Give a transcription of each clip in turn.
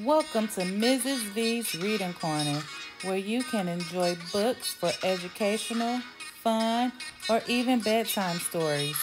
Welcome to Mrs. V's Reading Corner, where you can enjoy books for educational, fun, or even bedtime stories.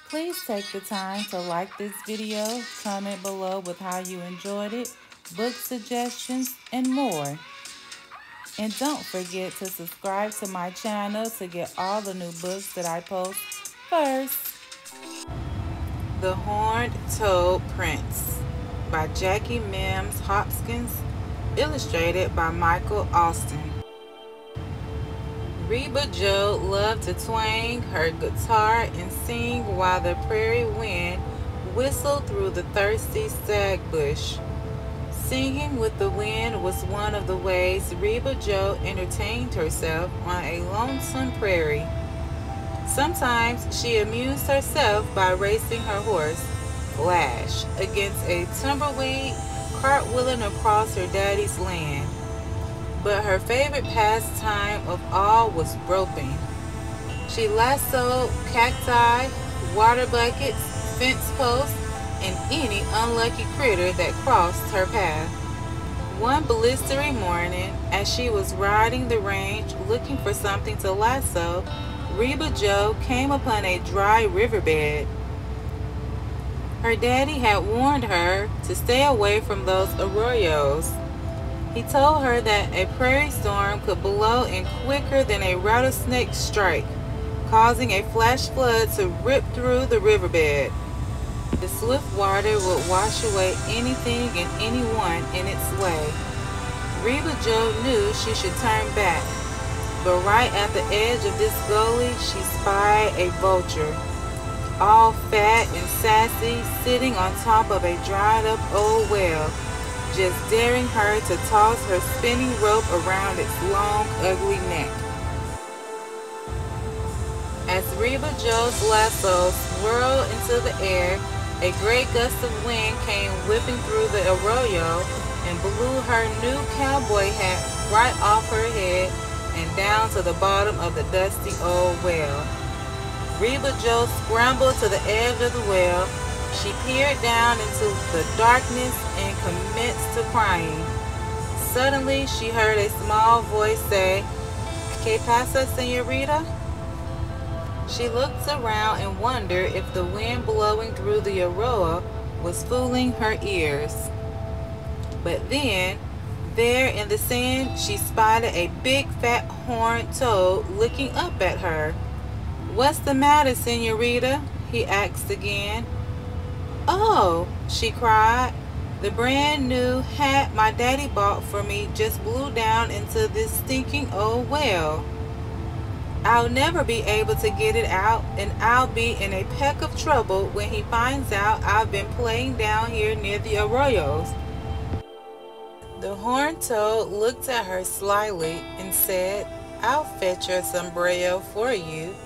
Please take the time to like this video, comment below with how you enjoyed it, book suggestions, and more. And don't forget to subscribe to my channel to get all the new books that I post first. The Horned Toad Prince by Jackie Mims Hopkins, illustrated by Michael Austin. Reba Jo loved to twang her guitar and sing while the prairie wind whistled through the thirsty sagbush. Singing with the wind was one of the ways Reba Jo entertained herself on a lonesome prairie. Sometimes she amused herself by racing her horse, Flash, against a tumbleweed, cartwheeling across her daddy's land. But her favorite pastime of all was roping. She lassoed cacti, water buckets, fence posts, and any unlucky critter that crossed her path. One blistering morning, as she was riding the range looking for something to lasso, Reba Jo came upon a dry riverbed. Her daddy had warned her to stay away from those arroyos. He told her that a prairie storm could blow in quicker than a rattlesnake strike, causing a flash flood to rip through the riverbed. The swift water would wash away anything and anyone in its way. Reba Jo knew she should turn back, but right at the edge of this gully she spied a vulture, all fat and sassy, sitting on top of a dried up old well, just daring her to toss her spinning rope around its long, ugly neck. As Reba Jo's lasso swirled into the air, a great gust of wind came whipping through the arroyo and blew her new cowboy hat right off her head and down to the bottom of the dusty old well. Reba Jo scrambled to the edge of the well. She peered down into the darkness and commenced to crying. Suddenly, she heard a small voice say, "Que pasa, señorita?" She looked around and wondered if the wind blowing through the arroyo was fooling her ears. But then, there in the sand, she spotted a big fat horned toad looking up at her. "What's the matter, señorita?" he asked again. "Oh," she cried, "the brand new hat my daddy bought for me just blew down into this stinking old well. I'll never be able to get it out, and I'll be in a peck of trouble when he finds out I've been playing down here near the arroyos." The horned toad looked at her slyly and said, "I'll fetch your sombrero for you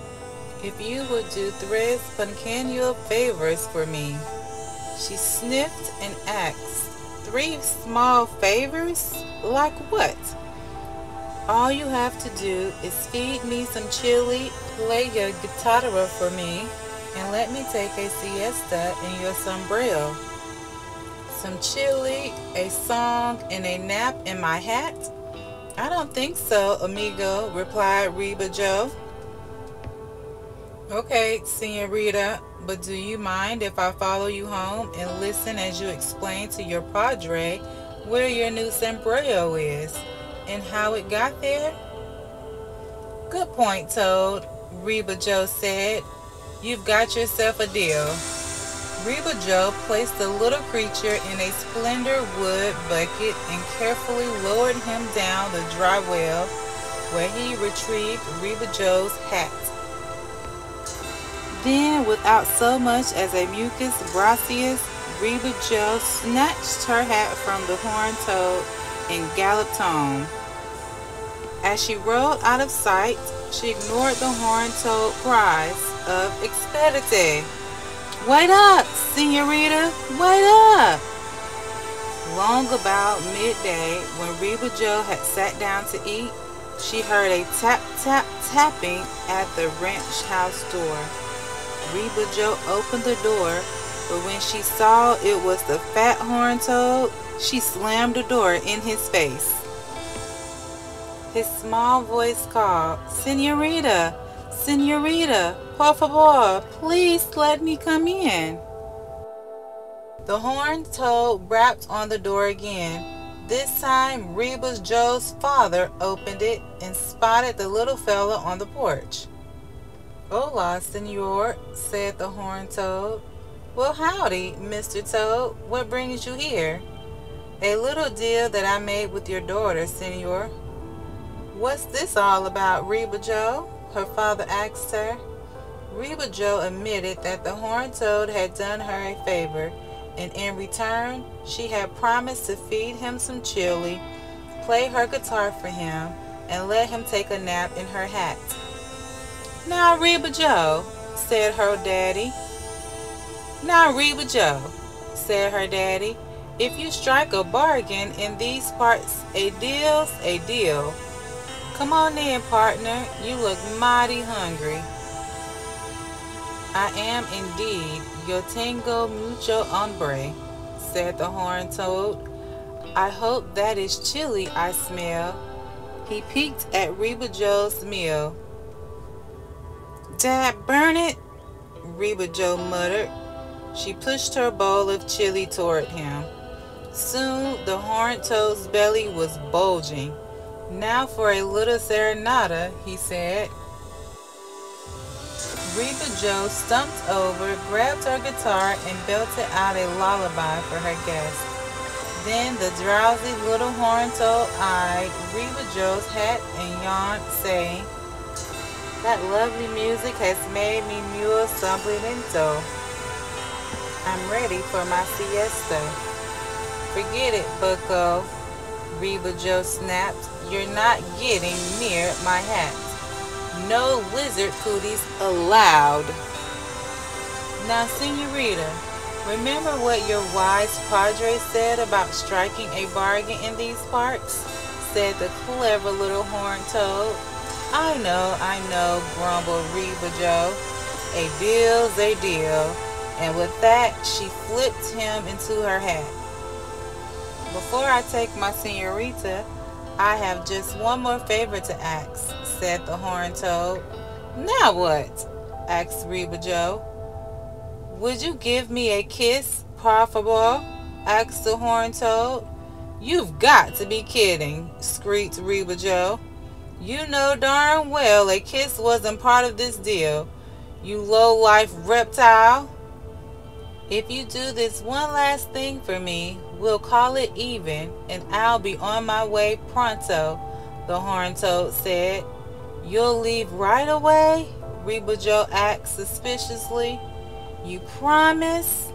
if you would do tres pequeños favors for me." She sniffed and asked, "3 small favors? Like what?" "All you have to do is feed me some chili, play your guitarra for me, and let me take a siesta in your sombrero." "Some chili, a song, and a nap in my hat? I don't think so, amigo," replied Reba Jo. "Okay, señorita, but do you mind if I follow you home and listen as you explain to your padre where your new sombrero is and how it got there?" "Good point, Toad," Reba Jo said. "You've got yourself a deal." Reba Jo placed the little creature in a slender wood bucket and carefully lowered him down the dry well, where he retrieved Reba Jo's hat. Then, without so much as a mucus gracias, Reba Jo snatched her hat from the horned toad and galloped home. As she rode out of sight, she ignored the horned toad cries of "Expedite! Wait up, señorita! Wait up!" Long about midday, when Reba Jo had sat down to eat, she heard a tap-tap-tapping at the ranch house door. Reba Jo opened the door, But when she saw it was the fat horned toad, she slammed the door in his face. His small voice called, "Senorita, Senorita, por favor, please let me come in." The horned toad rapped on the door again. This time, Reba Joe's father opened it and spotted the little fella on the porch. "Hola, senor," said the horned toad. "Well, howdy, Mr. Toad. What brings you here?" "A little deal that I made with your daughter, senor." "What's this all about, Reba Joe?" her father asked her. Reba Joe admitted that the horned toad had done her a favor, and in return, she had promised to feed him some chili, play her guitar for him, and let him take a nap in her hat. "Now, Reba Joe," said her daddy. "Now, Reba Joe," said her daddy, "if you strike a bargain in these parts, a deal's a deal. Come on in, partner. You look mighty hungry." "I am indeed. Yo tengo mucho hambre," said the horned toad. "I hope that is chili I smell." He peeked at Reba Joe's meal. "Dad burn it," Reba Joe muttered. She pushed her bowl of chili toward him. Soon the horned toad's belly was bulging. "Now for a little serenata," he said. Reba Joe stumped over, grabbed her guitar, and belted out a lullaby for her guest. Then the drowsy little horned toad eyed Reba Joe's hat and yawned, saying, "That lovely music has made me muy somnoliento. I'm ready for my siesta." "Forget it, bucko," Reba Joe snapped. "You're not getting near my hat. No lizard cooties allowed." "Now, senorita, remember what your wise padre said about striking a bargain in these parts?" said the clever little horned toad. I know, grumbled Reba Joe. "A deal's a deal." And with that, she flipped him into her hat. "Before I take my senorita, I have just one more favor to ask," said the horned toad. "Now what?" asked Reba Joe. "Would you give me a kiss, por favor?" asked the horned toad. "You've got to be kidding," screeched Reba Joe. "You know darn well a kiss wasn't part of this deal, you low-life reptile. If you do this one last thing for me, we'll call it even, and I'll be on my way pronto," the horned toad said. "You'll leave right away?" Reba Joe asked suspiciously. "You promise?"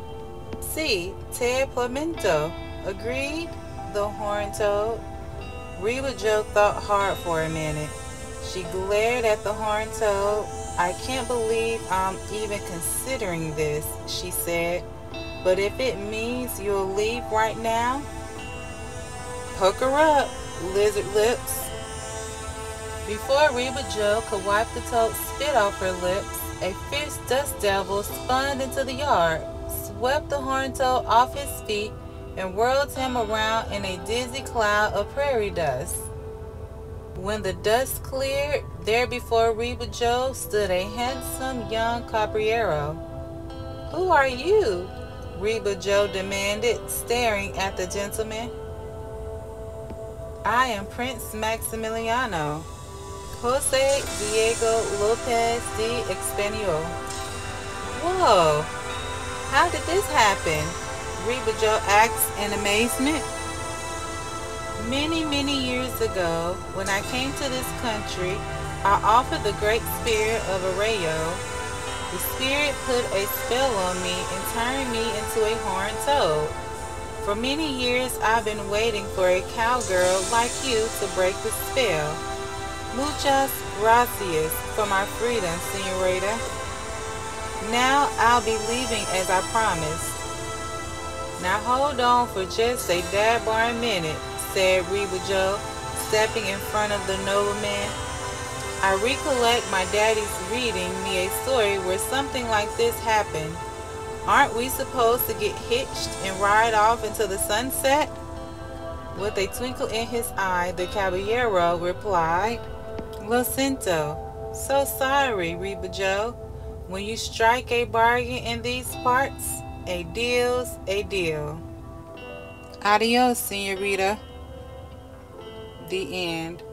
"Si, te prometo," agreed the horned toad. Reba Joe thought hard for a minute. She glared at the horned toad. "I can't believe I'm even considering this," she said. "But if it means you'll leave right now?" "Hook her up, lizard lips." Before Reba Joe could wipe the toad's spit off her lips, a fierce dust devil spun into the yard, swept the horned toad off his feet, and whirled him around in a dizzy cloud of prairie dust. When the dust cleared, there before Reba Joe stood a handsome young caballero. "Who are you?" Reba Joe demanded, staring at the gentleman. "I am Prince Maximiliano, Jose Diego Lopez de Espanol." "Whoa, how did this happen?" Reba Joe asked in amazement. Many years ago, when I came to this country, I offered the great spirit of Arroyo. The spirit put a spell on me and turned me into a horned toad. For many years, I've been waiting for a cowgirl like you to break the spell. Muchas gracias for my freedom, senorita. Now I'll be leaving as I promised." "Now hold on for just a dadbarn minute," said Reba Joe, stepping in front of the nobleman. "I recollect my daddy's reading me a story where something like this happened. Aren't we supposed to get hitched and ride off into the sunset? With a twinkle in his eye, the caballero replied, Lo siento. So sorry, Reba Joe. When you strike a bargain in these parts, a deal's a deal. Adios, senorita. The end.